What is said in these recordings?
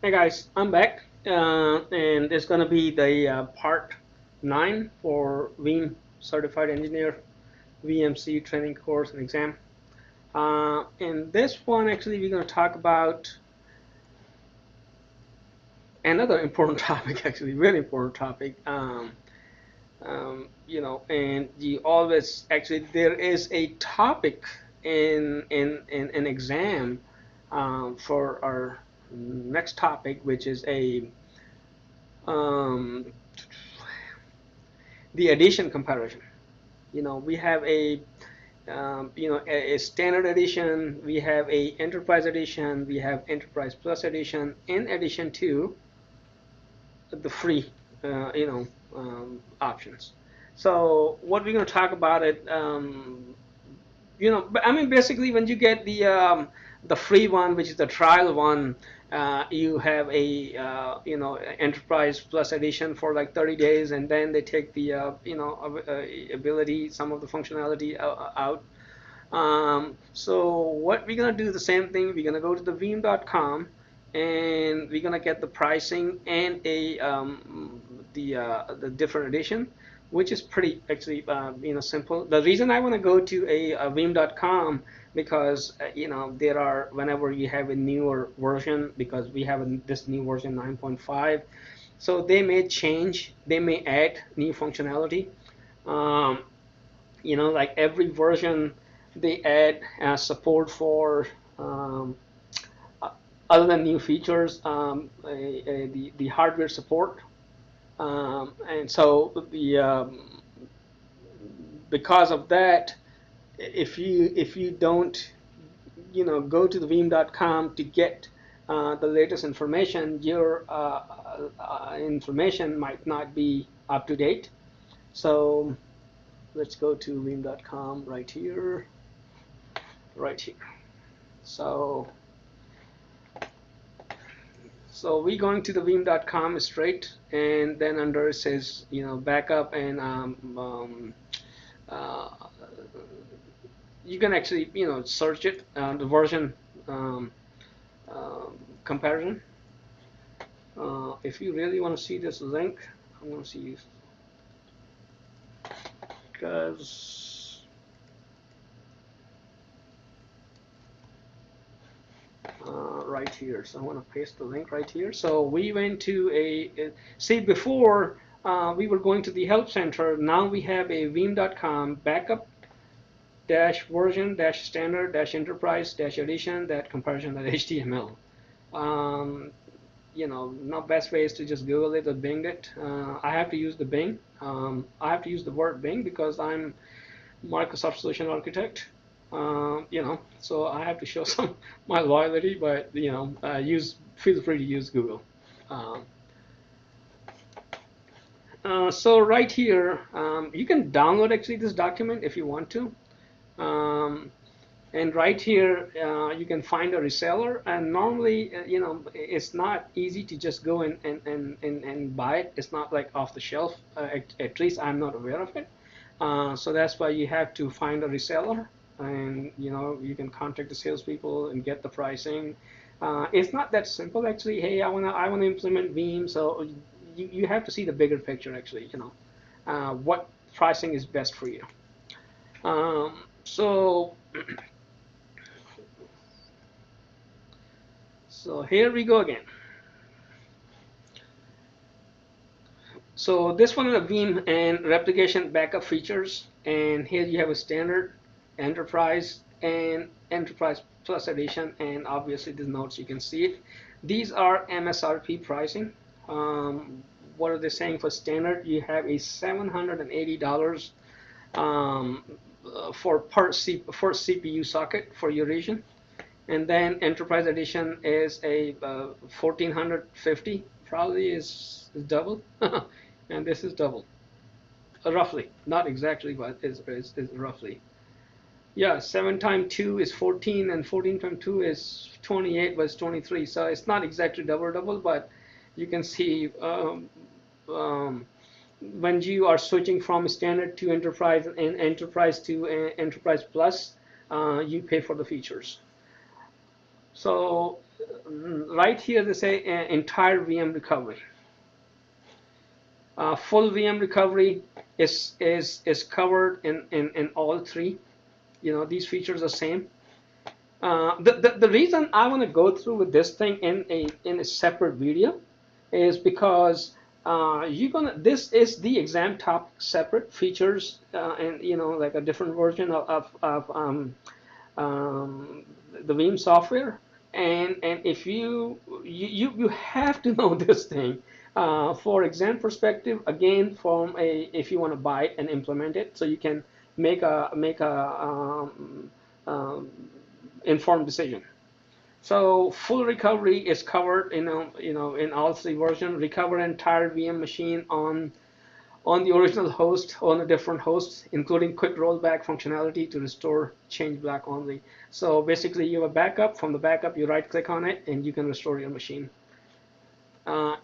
Hey guys, I'm back, and it's gonna be the part 9 for Veeam Certified Engineer VMCE training course and exam. In this one, actually, we're gonna talk about another important topic, actually, really important topic. And you always actually there is a topic in an exam for our next topic, which is a um, the addition comparison. We have a standard edition, we have a enterprise edition, we have enterprise plus edition, in addition to the free, options. So what we're going to talk about it, but I mean, basically, when you get the free one, which is the trial one, you have a enterprise plus edition for like 30 days, and then they take the ability, some of the functionality out. So what we're gonna do the same thing. We're gonna go to the veeam.com, and we're gonna get the pricing and the different edition, which is pretty actually simple. The reason I want to go to a veeam.com, because there are, whenever you have a newer version, because we have this new version 9.5, so they may change, they may add new functionality. um, like every version they add support for other than new features, the hardware support. And so because of that, if you don't go to the veeam.com to get the latest information, your information might not be up to date. So let's go to veeam.com right here, right here. So we're going to the veeam.com straight, and then under it says backup, and uh, you can actually search it, the version um, comparison. If you really want to see this link, I'm going to see, because right here. So I want to paste the link right here. So we went to see, before we were going to the help center. Now we have a veeam.com backup dash version dash standard dash enterprise dash edition that comparison that HTML. Not best way is to just Google it or Bing it. I have to use the Bing. I have to use the word Bing because I'm Microsoft Solution Architect. So I have to show some my loyalty, but feel free to use Google. Um, so right here, you can download actually this document if you want to. Um, and right here, you can find a reseller. And normally, it's not easy to just go and buy it. It's not like off the shelf. At least I'm not aware of it. So that's why you have to find a reseller, and you can contact the salespeople and get the pricing. It's not that simple actually. Hey, I wanna implement Veeam, so you have to see the bigger picture actually. What pricing is best for you. So so here we go again. So this one is a Veeam and replication backup features, and here you have a standard, enterprise, and enterprise plus edition, and obviously the notes you can see it. These are MSRP pricing. What are they saying for standard? You have a $780 um, for CPU socket for your region, and then enterprise edition is a 1450, probably is double. And this is double, roughly, not exactly, but is roughly. Yeah, 7 times 2 is 14, and 14 times 2 is 28, but it's 23. So it's not exactly double, but you can see um, when you are switching from standard to enterprise and enterprise to enterprise plus, you pay for the features. So right here they say entire VM recovery. Full VM recovery is covered in all three. These features are same. The reason I want to go through with this thing in a separate video is because you're gonna this is the exam topic separate features, and like a different version of the Veeam software, and if you have to know this thing for exam perspective, again, from a if you want to buy it and implement it, so you can make a informed decision. So full recovery is covered, in all three versions. Recover entire VM machine on the original host, on a different host, including quick rollback functionality to restore change black only. So basically, you have a backup. From the backup, you right-click on it, and you can restore your machine.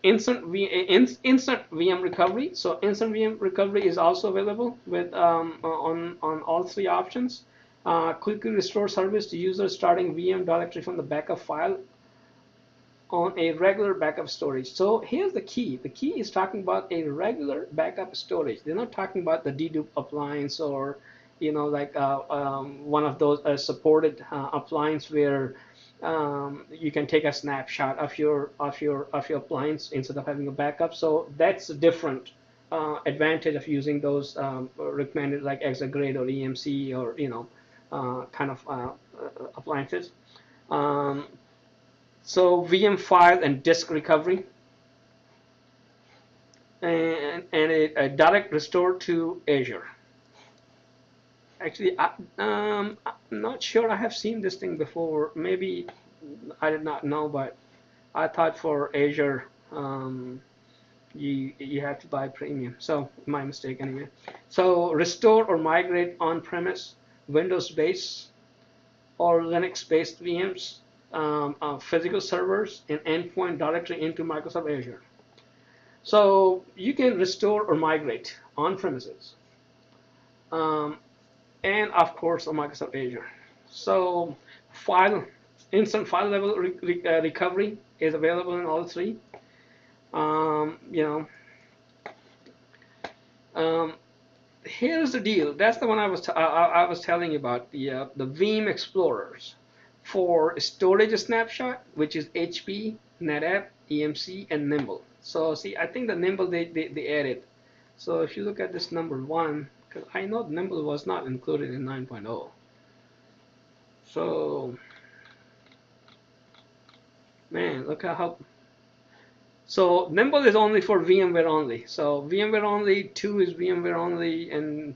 Instant VM recovery. So instant VM recovery is also available with on all three options. Quickly restore service to users starting VM directly from the backup file on a regular backup storage. So here's the key. The key is talking about a regular backup storage. They're not talking about the dedupe appliance or like one of those supported appliance where you can take a snapshot of your appliance instead of having a backup. So that's a different advantage of using those recommended like Exagrade or EMC or kind of appliances. So VM file and disk recovery, and a direct restore to Azure. Actually, I'm not sure I have seen this thing before. Maybe I did not know, but I thought for Azure you have to buy premium. So my mistake anyway. So restore or migrate on-premise, Windows-based or Linux-based VMs, physical servers, and endpoint directly into Microsoft Azure. So you can restore or migrate on premises, and of course on Microsoft Azure. So instant file level recovery is available in all three. Here's the deal. That's the one I was telling you about, the Veeam Explorers for storage snapshot, which is HP, NetApp, EMC, and Nimble. So see, I think the Nimble they added. So if you look at this number 1, because I know Nimble was not included in 9.0. So man, look at how. So Nimble is only for VMware only. So VMware only, 2 is VMware only, and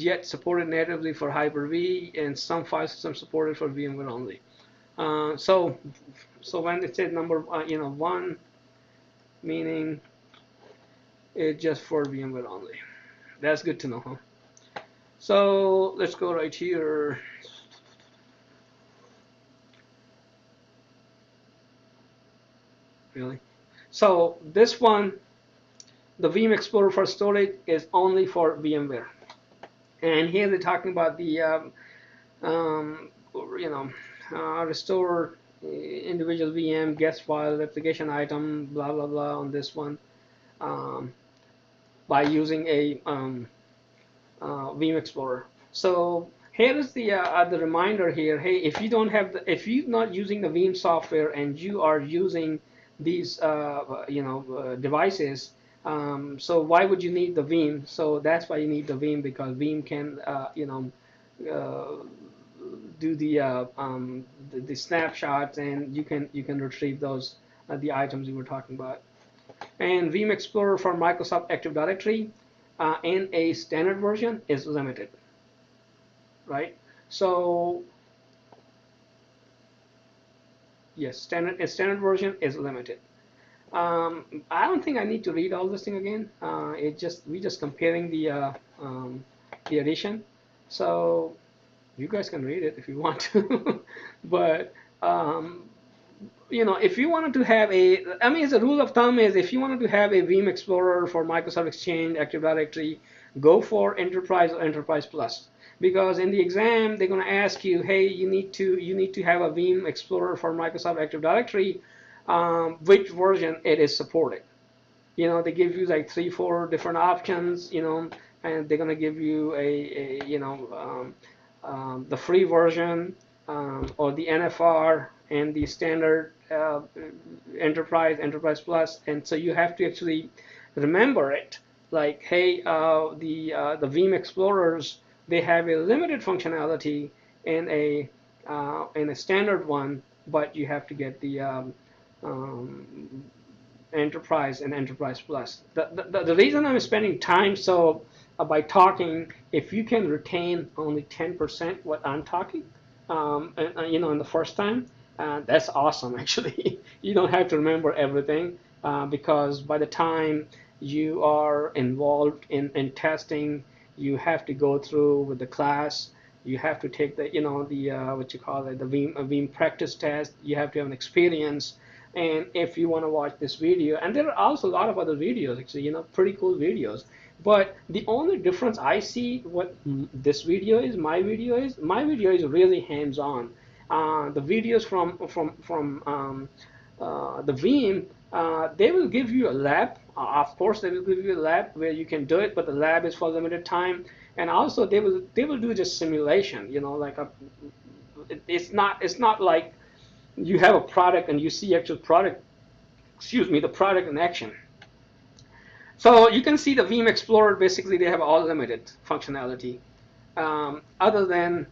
yet supported natively for Hyper-V, and some file systems supported for VMware only. So when it says number 1, meaning it's just for VMware only. That's good to know, huh? So let's go right here. Really? So this one, the Veeam Explorer for storage, is only for VMware. And here they're talking about the restore individual VM, guest file, replication item, blah blah blah on this one, by using a Veeam Explorer. So here is the reminder here. Hey, if you're not using the Veeam software and you are using these devices, so why would you need the Veeam? So that's why you need the Veeam, because Veeam can do the snapshots, and you can retrieve those the items you were talking about. And Veeam Explorer for Microsoft Active Directory in a standard version is limited, right? So yes, standard version is limited. I don't think I need to read all this thing again. We just comparing the edition. So you guys can read it if you want to. But if you wanted to have as a rule of thumb is, if you wanted to have a Veeam Explorer for Microsoft Exchange Active Directory, go for Enterprise or Enterprise Plus. because in the exam they're going to ask you, hey, you need to have a Veeam Explorer for Microsoft Active Directory, which version it is supported. They give you like 3-4 different options, and they're going to give you the free version, or the NFR, and the standard, Enterprise Plus, and so you have to actually remember it. Like, hey, the Veeam Explorers, they have a limited functionality in a standard one, but you have to get the Enterprise and Enterprise Plus. The reason I'm spending time so by talking, if you can retain only 10% what I'm talking, in the first time, that's awesome. Actually, you don't have to remember everything, because by the time you are involved in testing, you have to go through with the class. You have to take the what you call it, the Veeam practice test. You have to have an experience. And if you want to watch this video, and there are also a lot of other videos, actually, pretty cool videos. But the only difference I see, what this video is, my video is really hands-on. The videos from the Veeam, they will give you a lab. Of course, they will give you a lab where you can do it, but the lab is for limited time. And also, they will do just simulation. Like it's not like you have a product and you see actual product, the product in action. So you can see the Veeam Explorer, basically they have all limited functionality, other than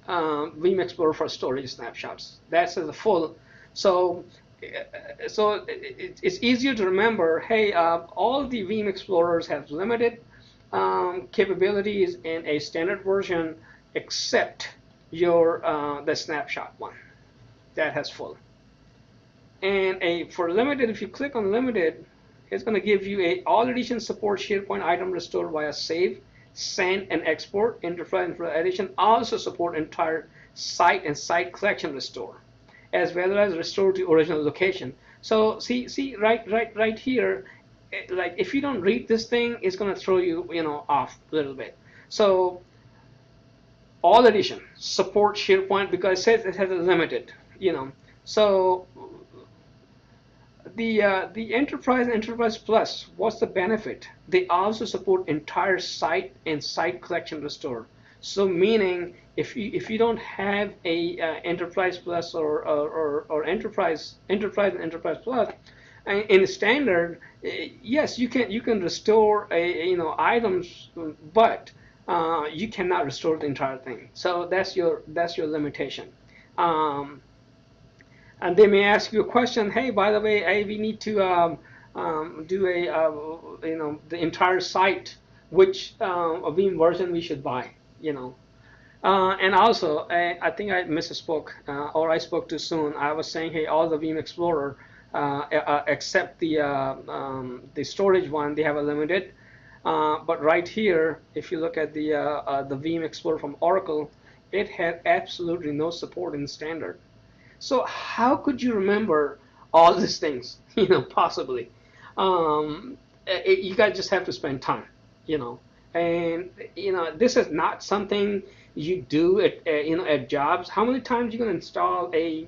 Veeam Explorer for storage snapshots. That's the full. So it's easier to remember, hey, all the Veeam Explorers have limited capabilities in a standard version, except the snapshot one that has full. And for limited, if you click on limited, it's going to give you all editions support SharePoint item restore via save, send, and export. Enterprise edition also support entire site and site collection restore, as well as restore to original location. So see right here, like if you don't read this thing, it's going to throw you off a little bit. So all edition support SharePoint, because it says it has a limited, So the Enterprise and Enterprise Plus, what's the benefit? They also support entire site and site collection restore. So meaning, if you don't have a Enterprise Plus or Enterprise and Enterprise Plus in standard, yes, you can restore items, but you cannot restore the entire thing. So that's your limitation. And they may ask you a question, hey, by the way, hey, we need to do the entire site, which Veeam version we should buy, and also, I think I misspoke, or I spoke too soon. I was saying, hey, all the Veeam Explorer, except the storage one, they have a limited. But right here, if you look at the Veeam Explorer from Oracle, it had absolutely no support in standard. So how could you remember all these things, possibly? You guys just have to spend time, and this is not something you do at jobs. How many times are you going to install a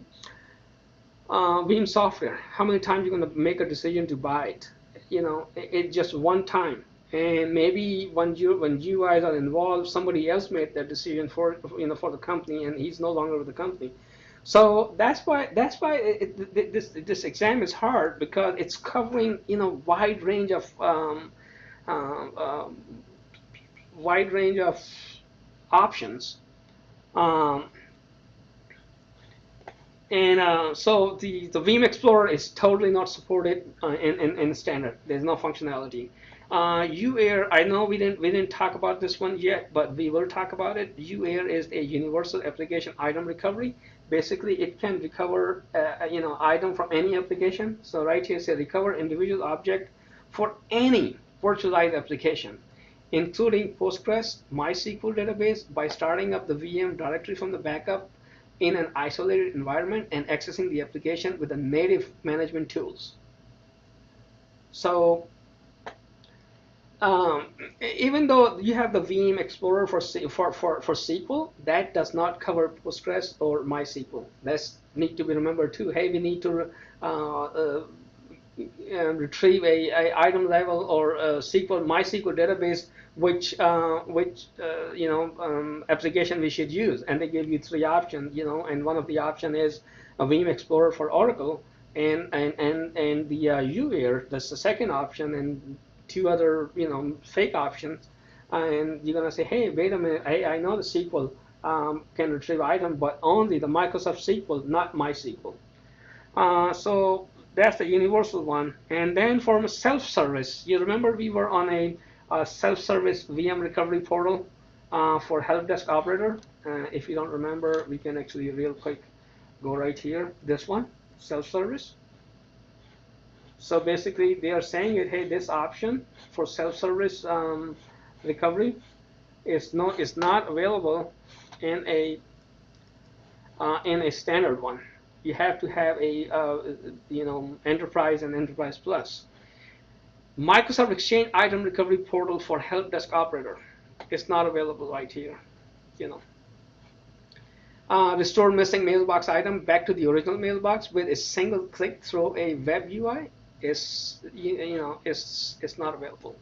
Veeam software? How many times are you going to make a decision to buy it? It's just one time. And maybe when you guys are involved, somebody else made that decision for the company, and he's no longer with the company. So that's why this exam is hard, because it's covering wide range of options, so the Veeam Explorer is totally not supported in standard. There's no functionality. UAIR, I know we didn't talk about this one yet, but we will talk about it. UAIR is a universal application item recovery. Basically, it can recover item from any application. So right here it says recover individual object for any virtualized application, including Postgres, MySQL database, by starting up the VM directory from the backup in an isolated environment and accessing the application with the native management tools. So Even though you have the Veeam Explorer for SQL, that does not cover Postgres or MySQL. That's need to be remembered too. Hey, we need to retrieve a item level or a SQL MySQL database, which application we should use, and they give you three options, and one of the option is a Veeam Explorer for Oracle, and the UAIR. That's the second option, and two other fake options, and you're gonna say, hey, wait a minute, hey, I know the SQL can retrieve item, but only the Microsoft SQL, not MySQL. So that's the universal one. And then for self-service, you remember we were on a self-service VM recovery portal for help desk operator. If you don't remember, we can actually real quick go right here. This one, self-service. So basically, they are saying that hey, this option for self-service recovery is not available in a standard one. You have to have a Enterprise and Enterprise Plus. Microsoft Exchange Item Recovery Portal for Help Desk Operator. It's not available right here. Restore missing mailbox item back to the original mailbox with a single click through a web UI is it's not available.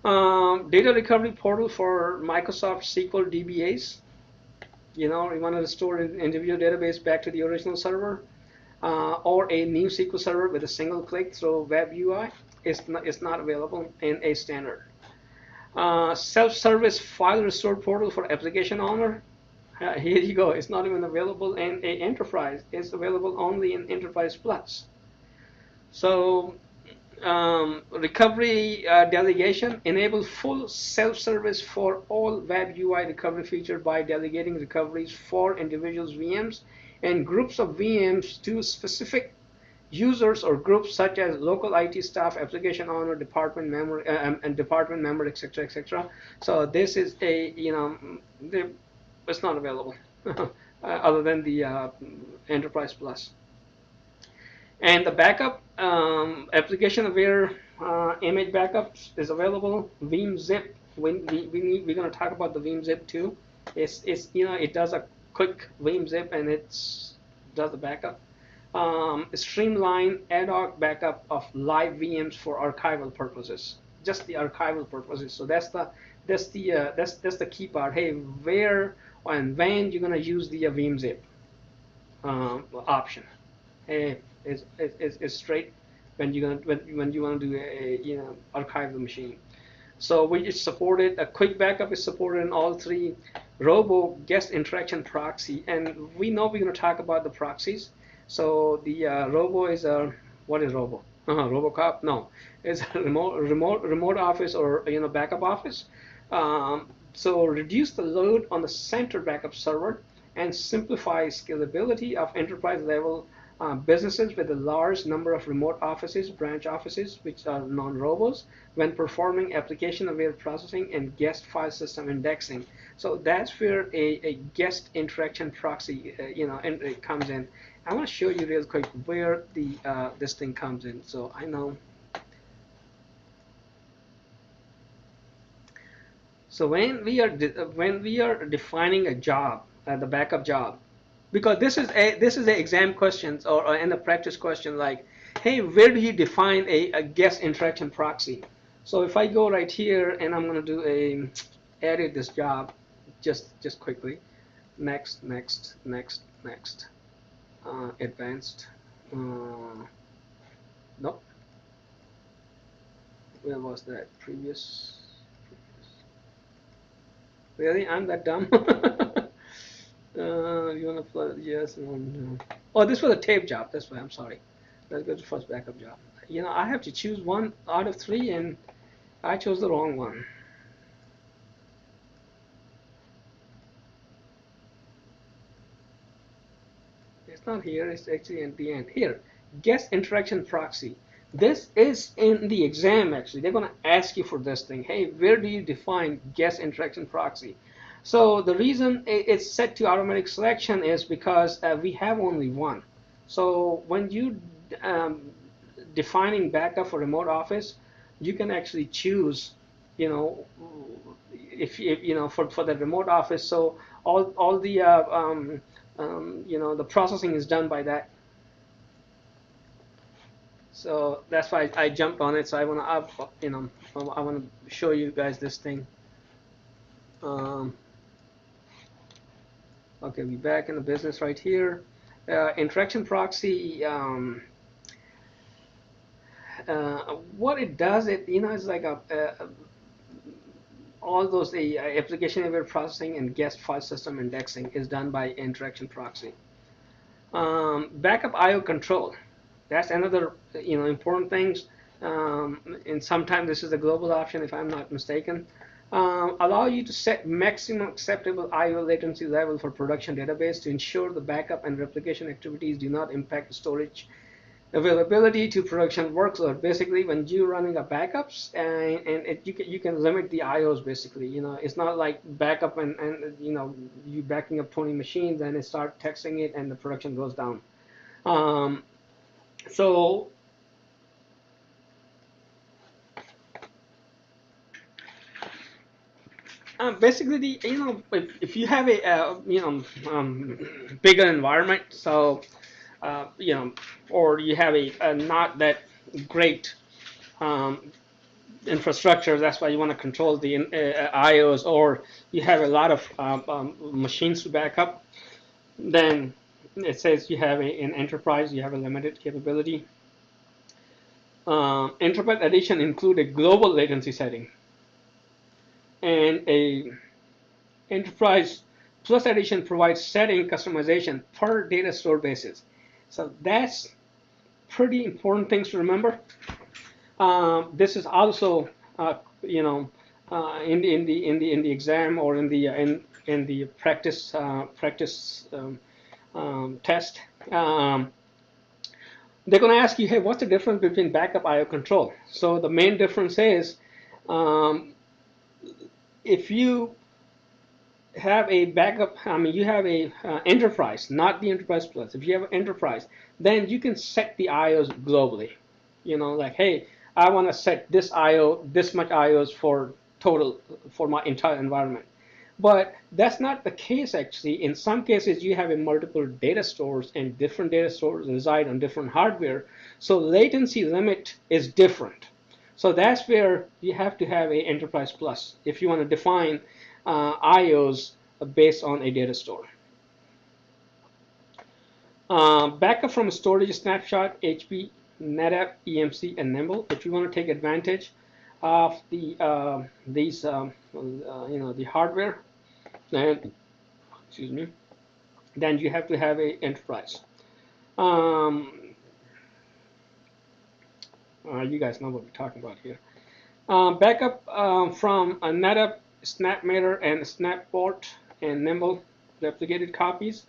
Data recovery portal for Microsoft SQL DBAs. You want to restore an individual database back to the original server, or a new SQL server with a single click through web UI. It's not available in a standard. Self-service file restore portal for application owner. Here you go. It's not even available in a enterprise. It's available only in Enterprise Plus. So recovery delegation, enable full self-service for all web UI recovery feature by delegating recoveries for individuals VMs and groups of VMs to specific users or groups such as local IT staff, application owner, department memory, and department member, etc., etc. So this is it's not available other than the Enterprise Plus. And the backup, application aware image backups is available. Veeam Zip. We're going to talk about the Veeam Zip too. It does a quick Veeam Zip and it does the backup. Streamline ad hoc backup of live VMs for archival purposes. Just the archival purposes. So that's the key part. Hey, where and when you're going to use the Veeam Zip option. Hey, it's straight when you want to do a archive the machine. So it's supported. A quick backup is supported in all three. Robo guest interaction proxy, and we know we're going to talk about the proxies. So the Robo is what is Robo? RoboCop? No, it's a remote office or backup office. So reduce the load on the center backup server and simplify scalability of enterprise level businesses with a large number of remote offices, branch offices, which are non-robos, when performing application-aware processing and guest file system indexing. So that's where a guest interaction proxy, and it comes in. I want to show you real quick where the this thing comes in. So I know. So when we are defining a job, the backup job, because this is a exam questions or in a practice question like, hey, where do you define a guest interaction proxy? So if I go right here and I'm going to do edit this job, just quickly, next, advanced, nope. Where was that? Previous. Really, I'm that dumb. You want to play? Yes, no. Oh, this was a tape job. That's why I'm sorry. Let's go to first backup job. I have to choose one out of three, and I chose the wrong one. It's not here. It's actually at the end. Here, guest interaction proxy. This is in the exam, actually. They're going to ask you for this thing. Hey, where do you define guest interaction proxy? So the reason it's set to automatic selection is because we have only one. So when you defining backup for remote office, you can actually choose, you know, if you know, for the remote office. So all the you know, the processing is done by that. So that's why I jumped on it. So I want to, you know, I want to show you guys this thing. Um, okay, we back in the business right here. Interaction proxy. What it does, it, you know, it's like a all those the application aware processing and guest file system indexing is done by interaction proxy. Backup I/O control. That's another, you know, important things. And sometimes this is a global option, if I'm not mistaken. Allow you to set maximum acceptable I/O latency level for production database to ensure the backup and replication activities do not impact the storage availability to production workload. Basically, when you're running a backups, and you can limit the IOs. Basically, you know, it's not like backup and you know, you backing up 20 machines and it start texting it and the production goes down. Um, so basically, the, you know, if you have a you know, bigger environment, so you know, or you have a not that great um, infrastructure, that's why you want to control the IOs, or you have a lot of machines to back up, then it says you have an enterprise, you have a limited capability. Enterprise edition include a global latency setting, and a enterprise plus edition provides setting customization per data store basis. So that's pretty important things to remember. This is also, you know, in the exam, or in the practice test. They're going to ask you, hey, what's the difference between backup I/O control? So the main difference is, um, if you have a backup, I mean, you have a enterprise, not the enterprise plus. If you have an enterprise, then you can set the IOs globally. You know, like, hey, I want to set this IO, this much IOs for total for my entire environment. But that's not the case actually. In some cases, you have a multiple data stores, and different data stores reside on different hardware. So latency limit is different. So that's where you have to have a enterprise plus if you want to define IOs based on a data store. Backup from storage snapshot, HP, NetApp, EMC, and Nimble. If you want to take advantage of the these you know, the hardware, then excuse me, then you have to have a enterprise. Um, you guys know what we're talking about here. Backup from a NetApp, SnapMatter, and SnapPort, and Nimble replicated copies.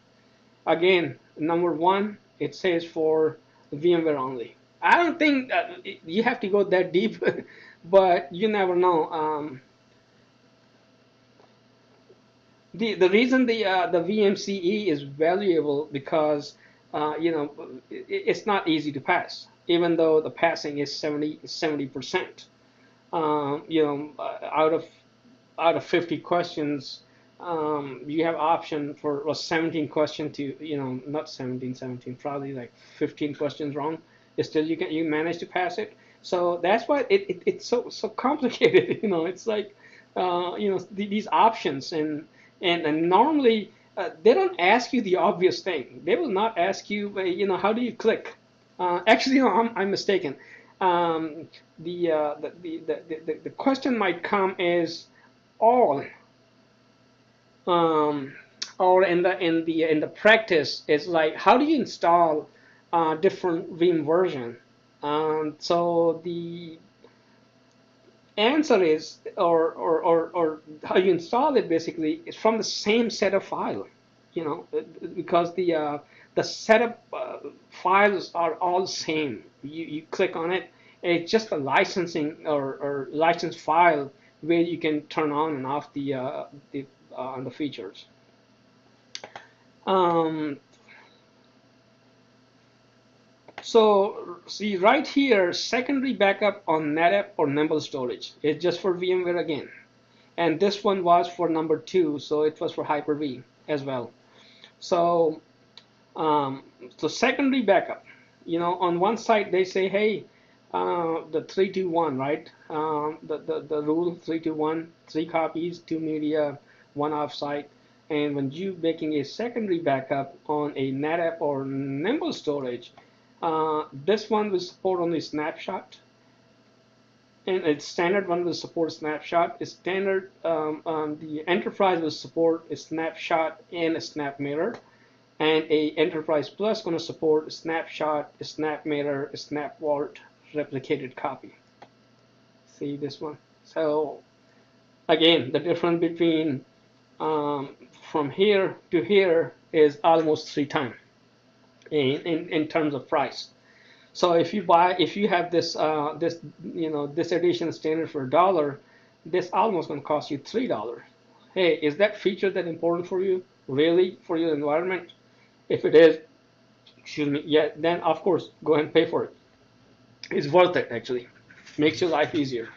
Again, number one, it says for VMware only. I don't think you have to go that deep, but you never know. The reason the VMCE is valuable because you know, it's not easy to pass, even though the passing is 70%. You know, out of 50 questions, you have option for, well, 17 question to, you know, not 17, probably like 15 questions wrong. Still, you manage to pass it. So that's why it's so complicated. You know, it's like you know, these options, and normally they don't ask you the obvious thing. They will not ask you, you know, how do you click? Actually, no, I'm mistaken. Um, the question might come is all, um, or in the practice is like, how do you install different Veeam version? So the answer is, or how you install it basically is from the same set of file, you know, because the setup files are all the same. You click on it, and it's just a licensing or license file where you can turn on and off the features. Um, So see right here, secondary backup on NetApp or Nimble storage. It's just for VMware again. And this one was for number 2, so it was for Hyper-V as well. So, um, so secondary backup, on one side they say, hey, the 3-2-1, right? The rule 3-2-1, 3 copies, 2 media, 1 offsite. And when you making a secondary backup on a NetApp or Nimble storage, this one will support only snapshot, and its standard one will support snapshot. Its standard, the enterprise will support a snapshot and a snap mirror, and a enterprise plus going to support a snapshot, a snap mirror, a snap vault, replicated copy. See this one? So again, the difference between from here to here is almost 3 times in terms of price. So if you have this edition standard for $1, this almost going to cost you $3. Hey, is that feature that important for you? Really, for your environment? If it is, excuse me, yeah, then of course go ahead and pay for it. It's worth it actually. Makes your life easier.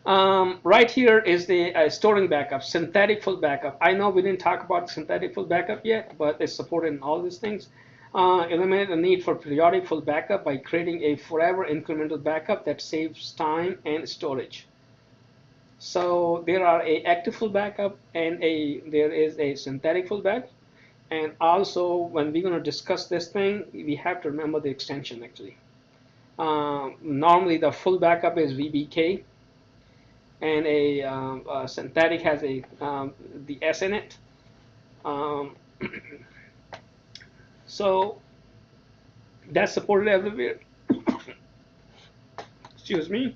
Right here is the storing backup, synthetic full backup. I know we didn't talk about synthetic full backup yet, but it's supported in all these things. Eliminate the need for periodic full backup by creating a forever incremental backup that saves time and storage. So there are a active full backup and there is a synthetic full backup. And also when we're going to discuss this thing, we have to remember the extension actually. Normally the full backup is VBK, and a synthetic has the S in it. So that's supported everywhere. Excuse me.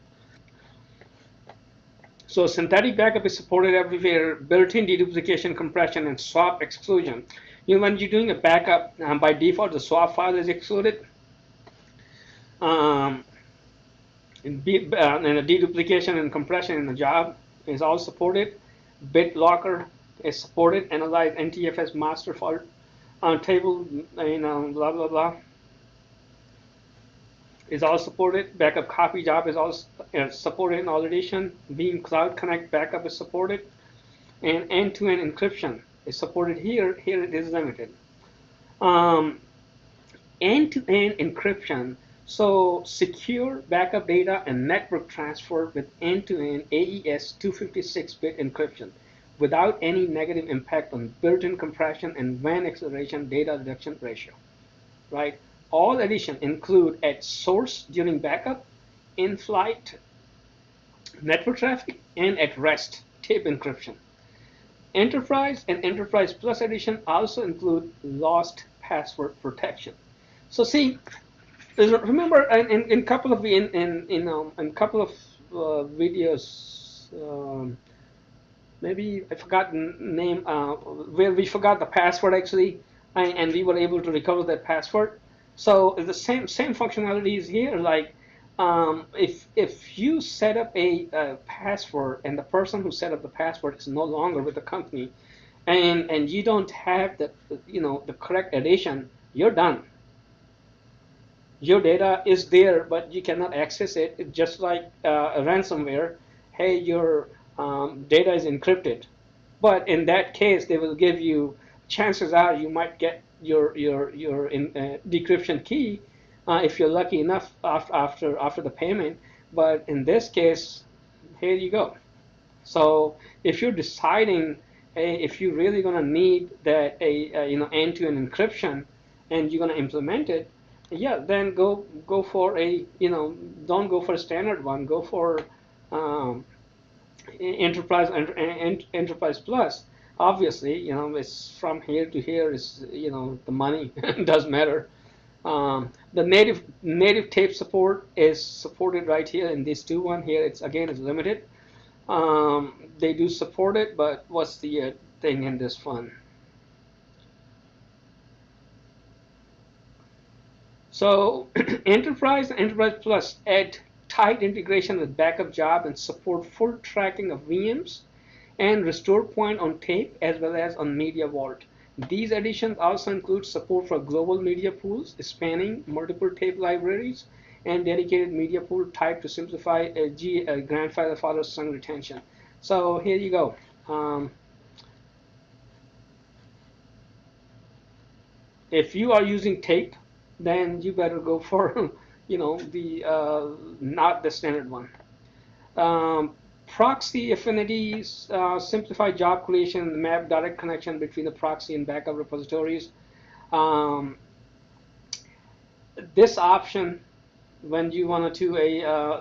So synthetic backup is supported everywhere. Built-in deduplication, compression, and swap exclusion. When you're doing a backup, by default the swap file is excluded. And the deduplication and compression in the job is all supported. BitLocker is supported. Analyze NTFS master file table, blah blah blah, is all supported. Backup copy job is all supported in all edition. Veeam Cloud Connect backup is supported, and end-to-end encryption is supported here. Here it is limited. End-to-end encryption. So secure backup data and network transfer with end-to-end AES 256-bit encryption without any negative impact on built-in compression and WAN acceleration data reduction ratio, right? All edition include at source during backup, in-flight network traffic, and at rest tape encryption. Enterprise and Enterprise Plus edition also include lost password protection. So see, remember in couple of couple of videos, maybe I forgot the name, where we forgot the password actually, and we were able to recover that password. So the same functionality is here. Like if you set up a password and the person who set up the password is no longer with the company, and you don't have the correct edition, you're done. Your data is there, but you cannot access it. It's just like a ransomware. Hey, your data is encrypted, but in that case, they will give you. Chances are you might get your decryption key if you're lucky enough after the payment. But in this case, here you go. So if you're deciding, if you're really gonna need that end-to-end encryption, and you're gonna implement it, yeah, then go for don't go for a standard one. Go for Enterprise and Enterprise Plus. Obviously, it's from here to here is the money does matter. The native tape support is supported right here in this 2.1 here. It's limited. They do support it, but what's the thing in this one? So Enterprise and Enterprise Plus add tight integration with backup job and support full tracking of VMs and restore point on tape as well as on media vault. These additions also include support for global media pools spanning multiple tape libraries and dedicated media pool type to simplify a grandfather father son retention. So here you go. If you are using tape, then you better go for the not the standard one. Proxy affinities simplify job creation and map direct connection between the proxy and backup repositories. Um, this option, when you want to do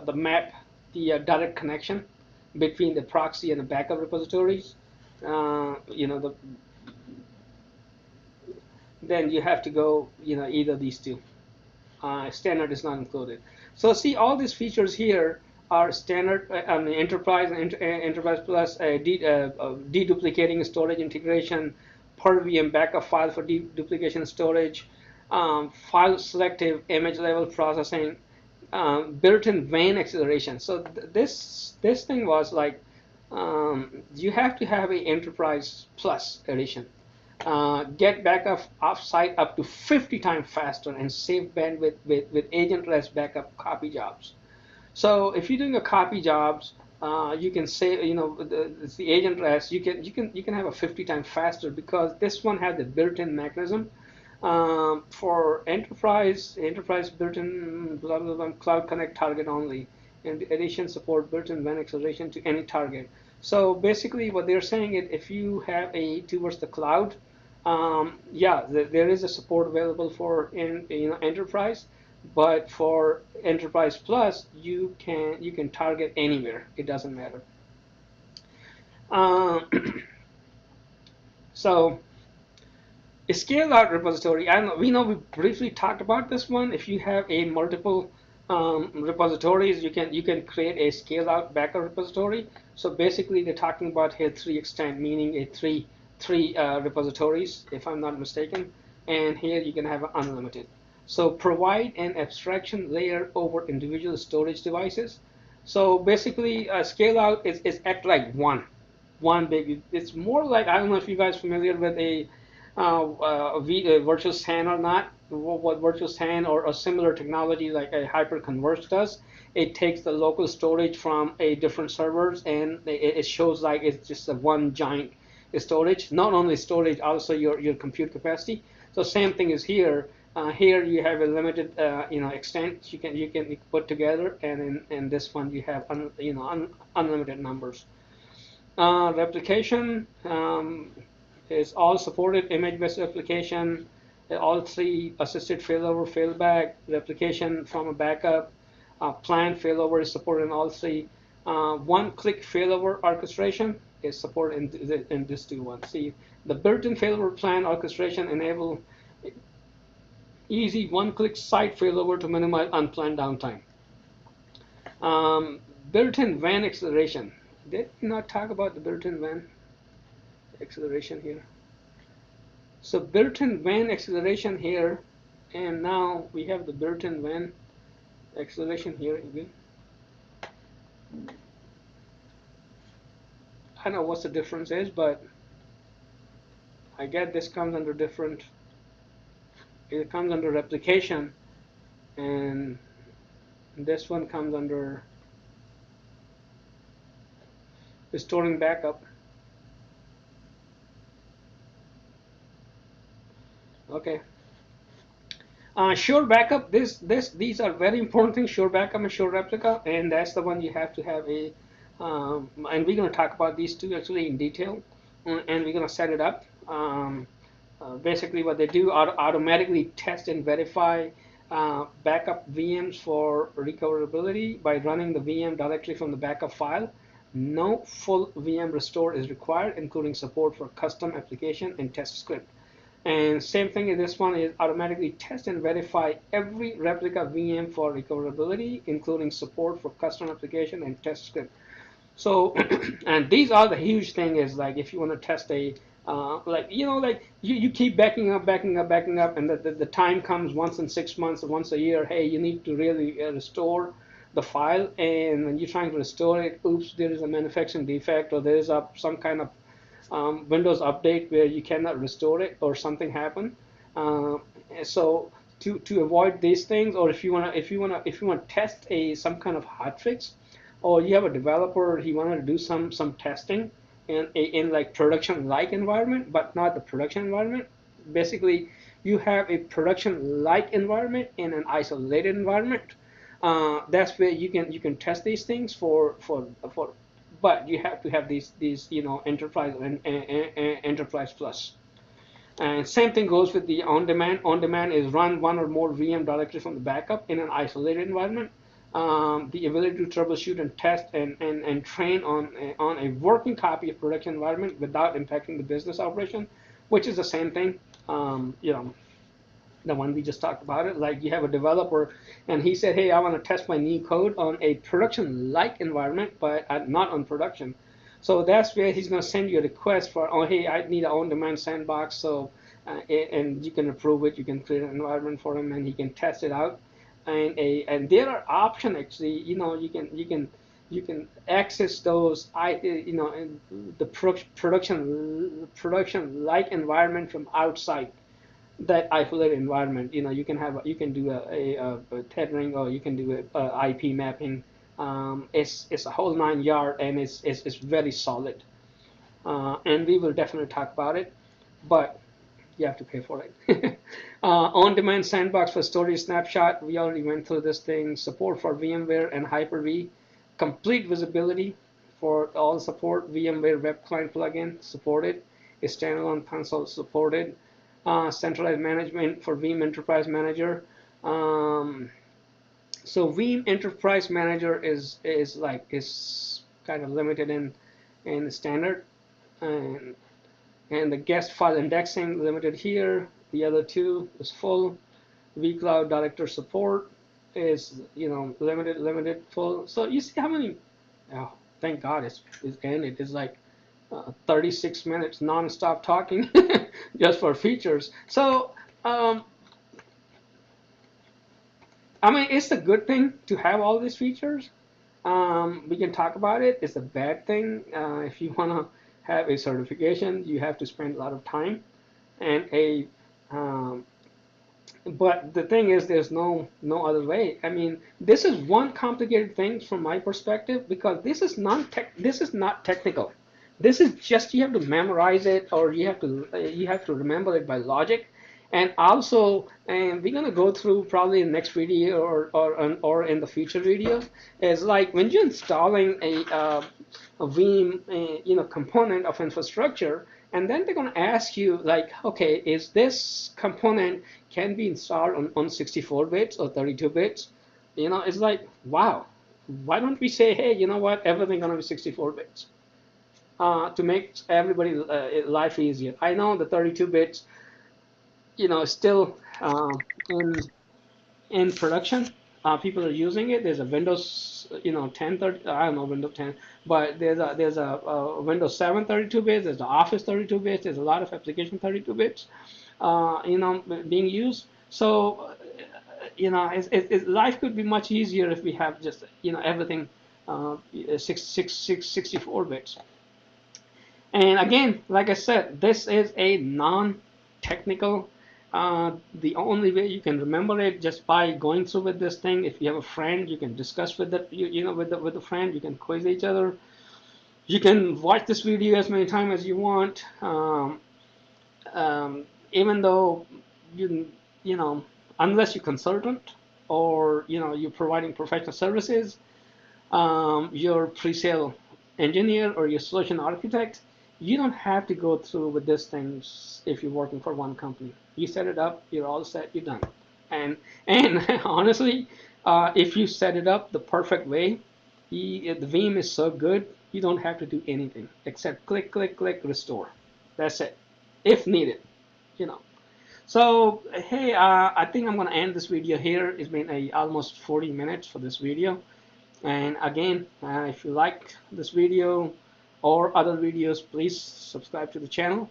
the map, the direct connection between the proxy and the backup repositories, then you have to go, either these two. Standard is not included. So see, all these features here are standard on the enterprise and enterprise plus deduplicating storage integration, per VM backup file for deduplication storage, file selective image level processing, built-in WAN acceleration. So this thing was like you have to have a enterprise plus edition. Get backup offsite up to 50 times faster and save bandwidth with agent-less backup copy jobs. So if you're doing a copy jobs, you can say, it's the agent-less. You can have a 50 times faster because this one has the built-in mechanism for enterprise built-in blah blah blah cloud connect target only, and addition support built-in WAN acceleration to any target. So basically, what they're saying is if you have a towards the cloud. Yeah, there is a support available for enterprise, but for enterprise plus, you can target anywhere. It doesn't matter. Uh, so a scale out repository. We briefly talked about this one. If you have a multiple repositories, you can create a scale out backup repository. So basically, they're talking about here 3 extent, meaning a three repositories, if I'm not mistaken. And here you can have unlimited. So provide an abstraction layer over individual storage devices. So basically, scale out is act like one big. It's more like, I don't know if you guys are familiar with a virtual SAN or not. What virtual SAN or a similar technology like a hyperconverged does, it takes the local storage from a different servers and it shows like it's just a one giant storage. Not only storage, also your compute capacity. So same thing is here. Here you have a limited extent you can put together, and in this one you have unlimited numbers. Replication is all supported image-based replication, all three assisted failover, failback, replication from a backup, planned failover is supported in all three. One-click failover orchestration is supported in this two ones. See, the built-in failover plan orchestration enable easy one-click site failover to minimize unplanned downtime. Built-in WAN acceleration. Did we not talk about the built-in WAN acceleration here? So built-in WAN acceleration here, and now we have the built-in WAN acceleration here again. I don't know what the difference is, but I get this comes under different. It comes under replication, and this one comes under restoring backup. Okay. Sure backup. These are very important things. Sure backup and sure replica, and that's the one you have to have a. And we're going to talk about these two actually in detail, and we're going to set it up. Basically, what they do automatically test and verify backup VMs for recoverability by running the VM directly from the backup file. No full VM restore is required, including support for custom application and test script. And same thing in this one is automatically test and verify every replica VM for recoverability, including support for custom application and test script. So, and these are the huge thing is like if you want to test a like you keep backing up, and the time comes once in 6 months or once a year. Hey, you need to really restore the file, and when you're trying to restore it, oops, there is a manufacturing defect or there is some kind of Windows update where you cannot restore it or something happen. Uh, so to avoid these things, or if you wanna test some kind of hotfix, or you have a developer he wanted to do some testing in like production like environment, but not the production environment. Basically, you have a production like environment in an isolated environment. That's where you can test these things for, but you have to have these enterprise and enterprise plus. And same thing goes with the on-demand. On-demand is run one or more VM directly from the backup in an isolated environment. The ability to troubleshoot and test and train on a working copy of production environment without impacting the business operation, which is the same thing. The one we just talked about it. Like you have a developer, and he said, "Hey, I want to test my new code on a production-like environment, but not on production." So that's where he's going to send you a request for, "Oh, hey, I need an on-demand sandbox." So, and you can approve it. You can create an environment for him, and he can test it out. And there are options actually. You can access those the production-like environment from outside that isolated environment. You can do a tethering, or you can do a IP mapping. It's a whole 9 yard, and it's very solid. And we will definitely talk about it, but you have to pay for it. On-demand sandbox for storage snapshot. We already went through this thing. Support for VMware and Hyper-V. Complete visibility for all support. VMware Web Client plugin supported. A standalone console supported. Centralized management for Veeam Enterprise Manager. So Veeam Enterprise Manager is kind of limited in standard, and the guest file indexing limited here. The other two is full. vCloud Director support is limited full. So you see how many? Oh, thank God it's ended. It's like 36 minutes non-stop talking just for features. So I mean, it's a good thing to have all these features. We can talk about it. It's a bad thing if you want to have a certification, you have to spend a lot of time and a but the thing is, there's no other way. I mean, this is one complicated thing from my perspective, because this is not technical. This is just, you have to memorize it, or you have to remember it by logic. And also, and we're gonna go through probably in the next video, or in the future videos, is like when you're installing a Veeam component of infrastructure, and then they're going to ask you like, okay, is this component can be installed on 64 bits or 32 bits? It's like, wow, why don't we say, hey, you know what, everything going to be 64 bits to make everybody life easier. I know the 32 bits, still in production. People are using it. There's a Windows, 10, 30, I don't know, Windows 10, but there's a Windows 7 32 bits. There's the Office 32 bits. There's a lot of application 32 bits, being used. So, life could be much easier if we have just, everything 64 bits. And again, like I said, this is a non-technical. The only way you can remember it just by going through with this thing. If you have a friend, you can discuss with the friend. You can quiz each other. You can watch this video as many times as you want. Even though unless you're consultant, or you're providing professional services, you're pre-sale engineer or your solution architect, you don't have to go through with these things if you're working for one company. You set it up, you're all set, you're done. And honestly, if you set it up the perfect way, the Veeam is so good, you don't have to do anything except click, click, click, restore. That's it, if needed. So hey, I think I'm gonna end this video here. It's been almost 40 minutes for this video. And again, if you like this video or other videos, please subscribe to the channel.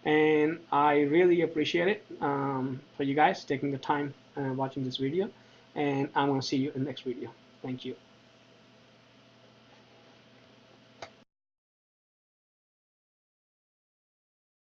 And I really appreciate it for you guys taking the time watching this video. And I'm going to see you in the next video. Thank you.